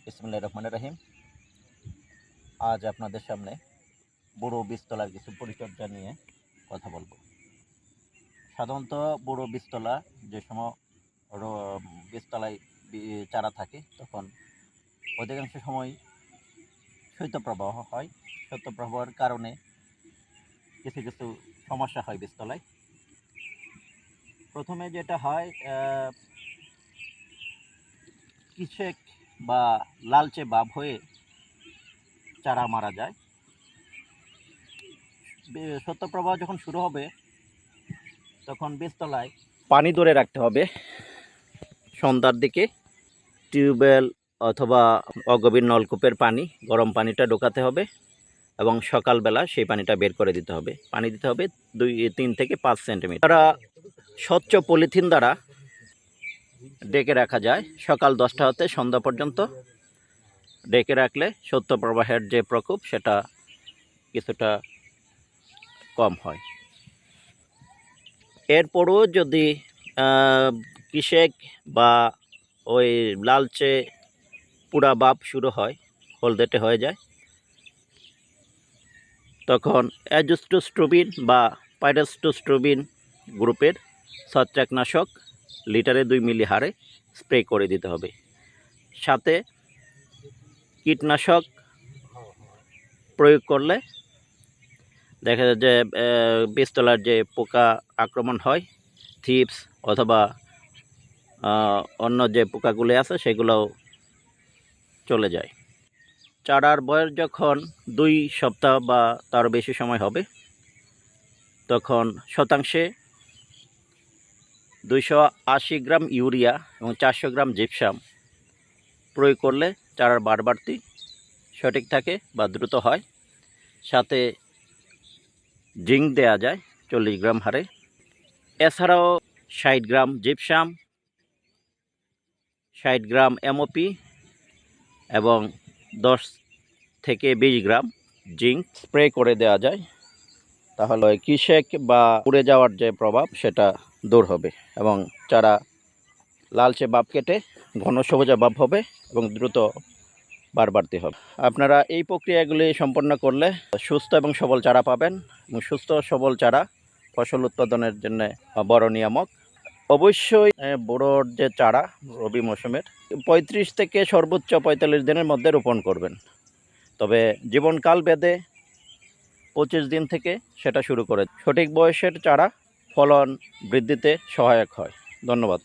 বিসমিল্লাহির রহমানির রহিম। আজ আপনাদের সামনে বুড়ো বীজতলার কিছু পরিচর্যা নিয়ে কথা বলবো। সাধারণত বুড়ো বীজতলা যে সময় বীজতলায় চারা থাকে, তখন অধিকাংশ সময় শৈত্যপ্রবাহ হয়। শৈত্যপ্রবাহের কারণে কিছু কিছু সমস্যা হয় বীজতলায়। প্রথমে যেটা হয়, কিসেক বা লালচে ভাব হয়ে চারা মারা যায়। শৈত্যপ্রবাহ যখন শুরু হবে, তখন বীজতলায় পানি ধরে রাখতে হবে। সন্ধ্যার দিকে টিউবওয়েল অথবা অগভীর নলকূপের পানি, গরম পানিটা ঢোকাতে হবে এবং সকালবেলা সেই পানিটা বের করে দিতে হবে। পানি দিতে হবে 3 থেকে 5 সেন্টিমিটার। তারা স্বচ্ছ পলিথিন দ্বারা ডেকে রাখা যায়। সকাল 10টা হতে সন্ধ্যা পর্যন্ত ডেকে রাখলে শৈত্যপ্রবাহের যে প্রকোপ সেটা কিছুটা কম হয়। এরপরও যদি কিসেক বা ওই লালচে পুরা ভাব শুরু হয়, হলদেটে হয়ে যায়, তখন অ্যাজোস্টোস্ট্রোবিন বা পাইরাস্টোস্ট্রোবিন গ্রুপের ছত্রাকনাশক লিটারে 2 মিলি হারে স্প্রে করে দিতে হবে। সাথে কীটনাশক প্রয়োগ করলে দেখা যায় যে বীজতলার যে পোকা আক্রমণ হয়, থিপস অথবা অন্য যে পোকাগুলি আছে সেগুলোও চলে যায়। চারার বয়স যখন 2 সপ্তাহ বা তারও বেশি সময় হবে, তখন শতাংশে 280 গ্রাম ইউরিয়া এবং 400 গ্রাম জিপসাম প্রয়োগ করলে চারার বাড়তি সঠিক থাকে বা দ্রুত হয়। সাথে জিঙ্ক দেয়া যায় 40 গ্রাম হারে। এছাড়াও 60 গ্রাম জিপসাম, 60 গ্রাম এমওপি এবং 10 থেকে 20 গ্রাম জিঙ্ক স্প্রে করে দেওয়া যায়। তাহলে কিসেক বা পুড়ে যাওয়ার যে প্রভাব সেটা দূর হবে এবং চারা লালচে ভাব কেটে ঘন সবুজে ভাব হবে এবং দ্রুত বাড়তি হবে। আপনারা এই প্রক্রিয়াগুলি সম্পন্ন করলে সুস্থ এবং সবল চারা পাবেন এবং সুস্থ সবল চারা ফসল উৎপাদনের জন্য বড় নিয়ামক। অবশ্যই বড়োর যে চারা রবি মৌসুমের 35 থেকে সর্বোচ্চ 45 দিনের মধ্যে রোপণ করবেন। তবে জীবনকাল ভেদে 25 দিন থেকে সেটা শুরু করে সঠিক বয়সের চারা ফলন বৃদ্ধিতে সহায়ক হয়। ধন্যবাদ।